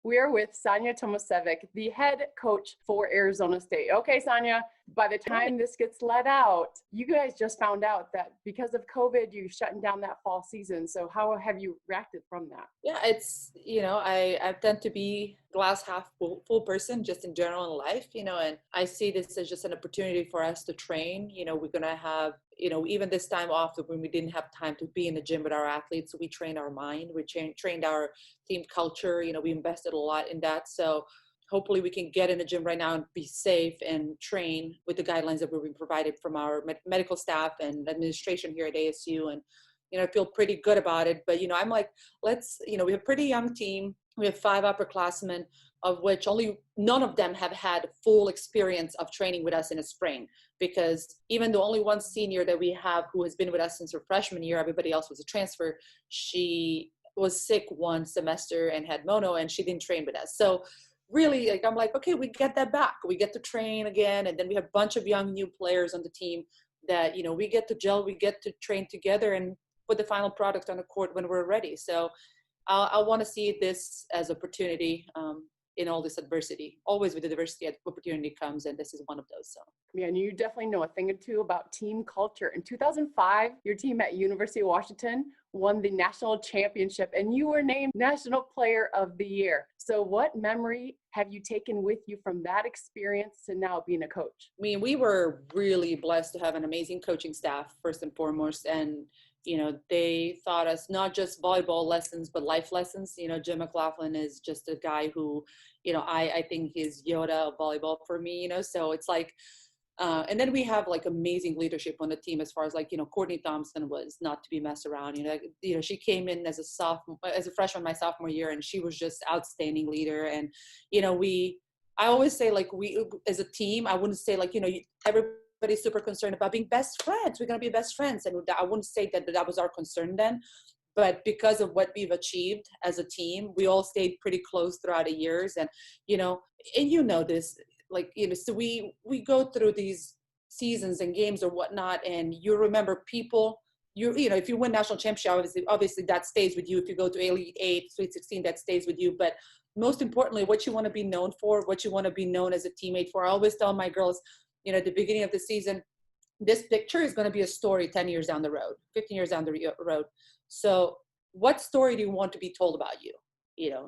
We are with Sanja Tomasevic, the head coach for Arizona State. Okay, Sanja, by the time this gets let out, you guys just found out that because of COVID, you're shutting down that fall season. So how have you reacted from that? Yeah, it's, I tend to be glass half full person just in general in life, and I see this as just an opportunity for us to train. We're going to have, even this time off when we didn't have time to be in the gym with our athletes, we trained our mind, we trained our team culture, we invested a lot in that. So hopefully we can get in the gym right now and be safe and train with the guidelines that we've been provided from our medical staff and administration here at ASU. And I feel pretty good about it. But, I'm like, we have a pretty young team. We have 5 upperclassmen, of which none of them have had full experience of training with us in the spring, because even the only one senior that we have who has been with us since her freshman year, everybody else was a transfer. She was sick one semester and had mono, and she didn't train with us. So really, I'm like, okay, we get that back. We get to train again. And then we have a bunch of young new players on the team that, we get to gel, we get to train together and put the final product on the court when we're ready. So I want to see this as opportunity in all this adversity. Always with the diversity, opportunity comes, and this is one of those. So yeah, and you definitely know a thing or two about team culture. In 2005, your team at University of Washington won the national championship, and you were named National Player of the Year. So what memory have you taken with you from that experience to now being a coach? I mean, we were really blessed to have an amazing coaching staff, first and foremost. And they taught us not just volleyball lessons, but life lessons. Jim McLaughlin is just a guy who, I think is Yoda of volleyball for me, so it's like, and then we have like amazing leadership on the team as far as like, Courtney Thompson was not to be messed around. She came in as a freshman my sophomore year, and she was just outstanding leader. And, I always say like we, as a team, I wouldn't say like, everybody's super concerned about being best friends. We're going to be best friends. And I wouldn't say that was our concern then, but because of what we've achieved as a team, we all stayed pretty close throughout the years. And, this, like, so we go through these seasons and games or whatnot, and you remember people, if you win national championship, obviously that stays with you. If you go to Elite 8, Sweet 16, that stays with you. But most importantly, what you want to be known for, what you want to be known as a teammate for. I always tell my girls, at the beginning of the season, this picture is going to be a story 10 years down the road, 15 years down the road. So what story do you want to be told about you?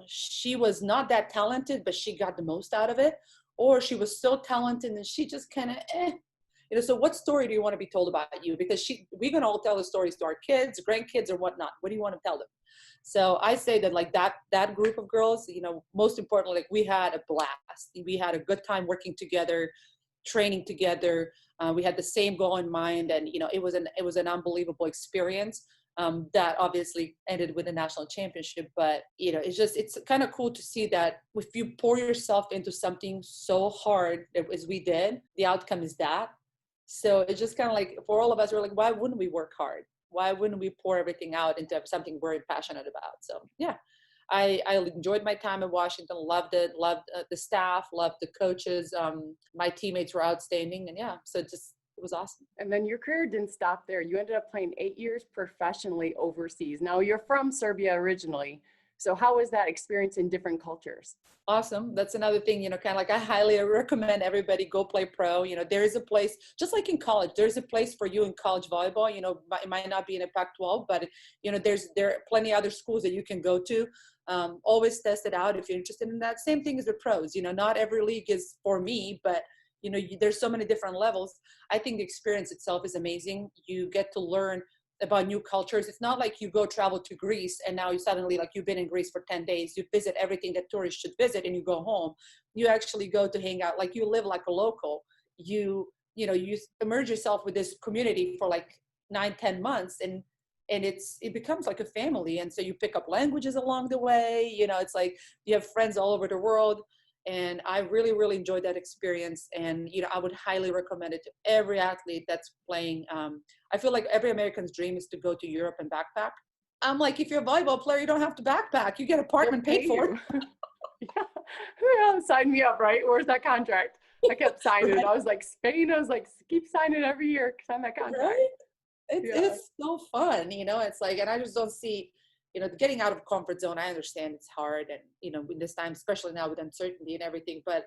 She was not that talented, but she got the most out of it. Or she was so talented and she just kind of, so what story do you want to be told about you? Because we're going to all tell the stories to our kids, grandkids, or whatnot. What do you want to tell them? So I say that like that group of girls, most importantly, like we had a blast. We had a good time working together, training together. We had the same goal in mind, and it was an unbelievable experience that obviously ended with the national championship. But it's kind of cool to see that if you pour yourself into something so hard as we did, the outcome is that. So it's just kind of like, for all of us, we're like, why wouldn't we work hard? Why wouldn't we pour everything out into something we're passionate about? So yeah, I enjoyed my time in Washington, loved it, loved the staff, loved the coaches. My teammates were outstanding, and yeah, so it was awesome. And then your career didn't stop there. You ended up playing 8 years professionally overseas. Now you're from Serbia originally. So how was that experience in different cultures? Awesome. That's another thing, kind of like I highly recommend everybody go play pro. There is a place, just like in college, there's a place for you in college volleyball. It might not be in a Pac-12, but there are plenty of other schools that you can go to. Always test it out if you're interested in that. Same thing as the pros. Not every league is for me, but there's so many different levels. I think the experience itself is amazing. You get to learn about new cultures. It's not like you go travel to Greece and now you suddenly, like, you've been in Greece for 10 days, you visit everything that tourists should visit and you go home. You actually go to hang out, like you live like a local. You immerse yourself with this community for like 9-10 months, and it becomes like a family. And so you pick up languages along the way. It's like you have friends all over the world. And I really, really enjoyed that experience. And, I would highly recommend it to every athlete that's playing. I feel like every American's dream is to go to Europe and backpack. I'm like, if you're a volleyball player, you don't have to backpack. You get an apartment paid for. Yeah, sign me up, right? Where's that contract? I kept signing it. I was like, Spain. I was like, keep signing every year. Sign that contract. Right? It's so fun, It's like, and I just don't see getting out of comfort zone, I understand it's hard. And, in this time, especially now with uncertainty and everything, but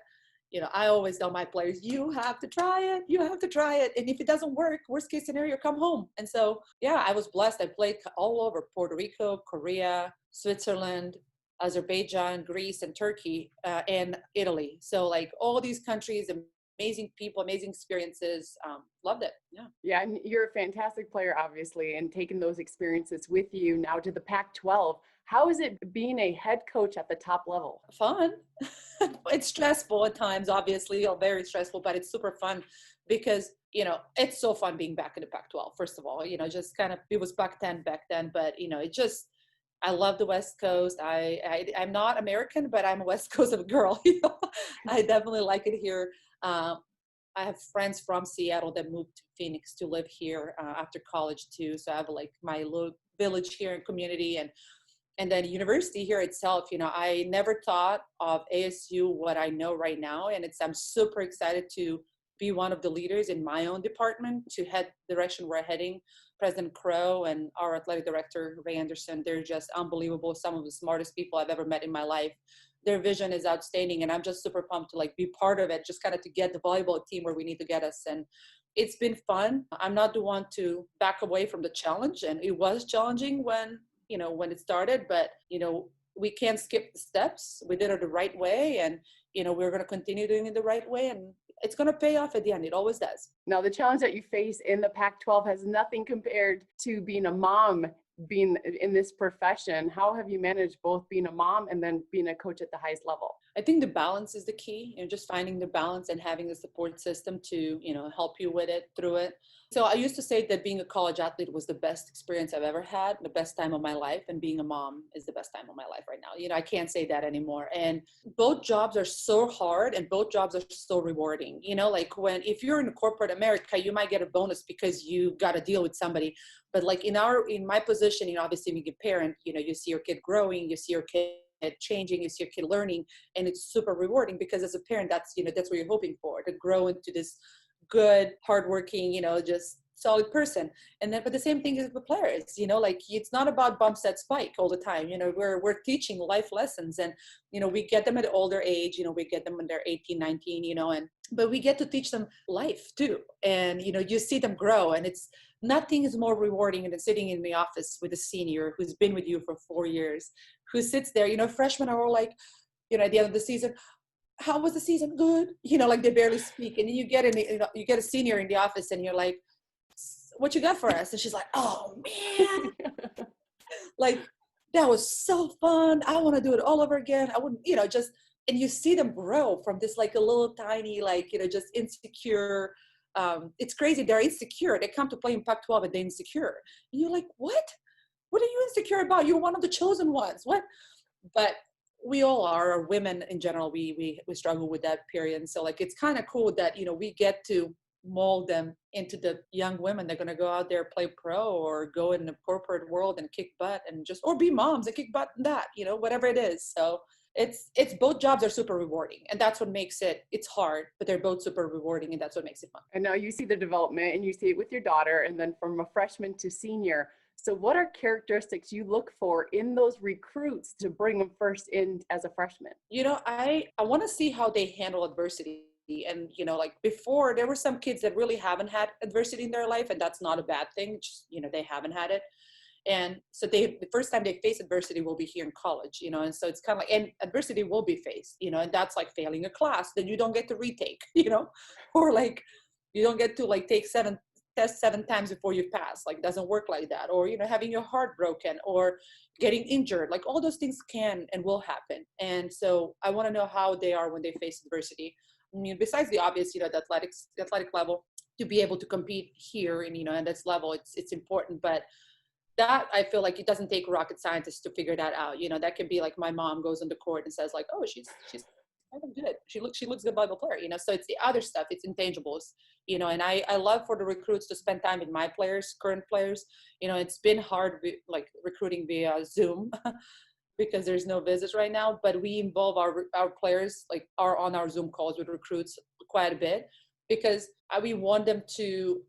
I always tell my players, you have to try it. You have to try it. And if it doesn't work, worst case scenario, come home. And so, yeah, I was blessed. I played all over Puerto Rico, Korea, Switzerland, Azerbaijan, Greece, and Turkey, and Italy. So like all these countries, amazing people, amazing experiences. Loved it. Yeah. Yeah, and you're a fantastic player, obviously, and taking those experiences with you now to the Pac-12. How is it being a head coach at the top level? Fun. It's stressful at times, obviously, or very stressful, but it's super fun because, it's so fun being back in the Pac-12. First of all, just kind of, it was Pac-10 back then, but, I love the West Coast. I'm not American, but I'm a West Coast of a girl. I definitely like it here. I have friends from Seattle that moved to Phoenix to live here after college too. So I have like my little village here and community, and then university here itself. I never thought of ASU what I know right now, and I'm super excited to be one of the leaders in my own department to head the direction we're heading. President Crow and our athletic director, Ray Anderson, they're just unbelievable. Some of the smartest people I've ever met in my life. Their vision is outstanding, and I'm just super pumped to like be part of it, just kind of to get the volleyball team where we need to get us. And it's been fun. I'm not the one to back away from the challenge, and it was challenging when it started, but we can't skip the steps. We did it the right way, and we're going to continue doing it the right way, and it's going to pay off at the end. It always does. Now, the challenge that you face in the Pac-12 has nothing compared to being a mom, being in this profession. How have you managed both being a mom and then being a coach at the highest level? I think the balance is the key, just finding the balance and having a support system to, help you with it, through it. So I used to say that being a college athlete was the best experience I've ever had, the best time of my life, and being a mom is the best time of my life right now. I can't say that anymore. And both jobs are so hard and both jobs are so rewarding. Like if you're in corporate America, you might get a bonus because you got to deal with somebody. But like in my position, obviously being a parent, you see your kid growing, you see your kid changing, you see your kid learning, and it's super rewarding because as a parent, that's what you're hoping for, to grow into this good, hardworking, just solid person. And then, but the same thing is with players, like it's not about bumps that spike all the time. We're teaching life lessons, and, we get them at an older age, we get them when they're 18, 19, but we get to teach them life too. And, you see them grow, and nothing is more rewarding than sitting in the office with a senior who's been with you for 4 years, who sits there, freshmen are all like, at the end of the season, how was the season? Good. Like they barely speak. And then you get you get a senior in the office and you're like, what you got for us? And she's like, oh man, like that was so fun. I want to do it all over again. I wouldn't, and you see them grow from this, like a little tiny, like, just insecure. It's crazy. They're insecure. They come to play in Pac-12 and they're insecure. And you're like, what? What are you insecure about? You're one of the chosen ones. What? But we all are, or women in general, we struggle with that period. And so like, it's kind of cool that, we get to mold them into the young women. They're going to go out there, play pro, or go in the corporate world and kick butt and or be moms and kick butt in that, whatever it is. So it's both jobs are super rewarding, and that's what makes it's hard, but they're both super rewarding, and that's what makes it fun. And now you see the development, and you see it with your daughter, and then from a freshman to senior. So what are characteristics you look for in those recruits to bring them first in as a freshman? I want to see how they handle adversity. And, like before, there were some kids that really haven't had adversity in their life, and that's not a bad thing. Just, they haven't had it. And so the first time they face adversity will be here in college, and so it's kind of like, and adversity will be faced, and that's like failing a class, then you don't get to retake, or like, you don't get to like take tests 7 times before you pass. Like, it doesn't work like that. Or, having your heart broken or getting injured, like all those things can and will happen. And so I want to know how they are when they face adversity. I mean, besides the obvious, the athletic level, to be able to compete here and, at this level, it's important. But that, I feel like it doesn't take rocket scientists to figure that out. That could be like my mom goes on the court and says like, oh, she's good. She looks a good volleyball player, So it's the other stuff, it's intangibles, and I love for the recruits to spend time with my players, current players. It's been hard, like recruiting via Zoom because there's no visits right now, but we involve our players, like are on our Zoom calls with recruits quite a bit, because we want them to,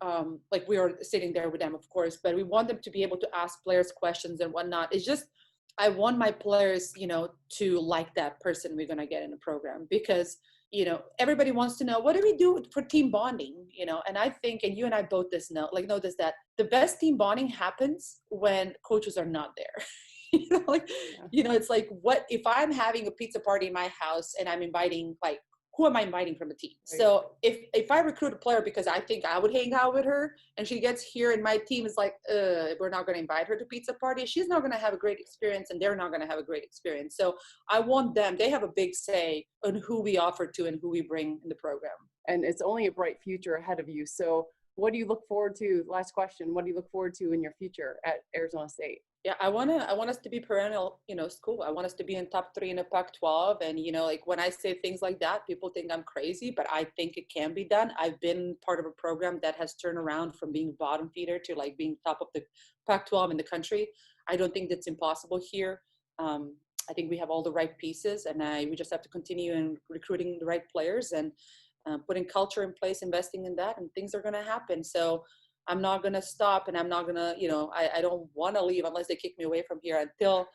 like we are sitting there with them, of course, but we want them to be able to ask players questions and whatnot. It's just I want my players, to like that person we're going to get in the program, because, everybody wants to know, what do we do for team bonding, and I think, and you and I both know this, that the best team bonding happens when coaches are not there. It's like, what if I'm having a pizza party in my house and I'm inviting, like, who am I inviting from the team? Right. So if I recruit a player because I think I would hang out with her, and she gets here and my team is like, we're not going to invite her to pizza party, she's not going to have a great experience, and they're not going to have a great experience. So I want them, they have a big say on who we offer to and who we bring in the program. And it's only a bright future ahead of you. So what do you look forward to? Last question. What do you look forward to in your future at Arizona State? Yeah, I want us to be perennial, school. I want us to be in top 3 in the Pac-12. And, like, when I say things like that, people think I'm crazy, but I think it can be done. I've been part of a program that has turned around from being bottom feeder to, like, being top of the Pac-12 in the country. I don't think that's impossible here. I think we have all the right pieces, and we just have to continue in recruiting the right players and putting culture in place, investing in that, and things are going to happen. So I'm not going to stop, and I'm not going to, I don't want to leave unless they kick me away from here until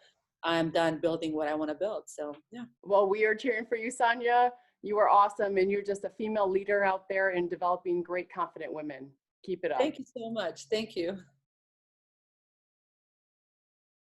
I'm done building what I want to build. So, yeah. Well, we are cheering for you, Sanja. You are awesome, and you're just a female leader out there in developing great, confident women. Keep it up. Thank you so much. Thank you.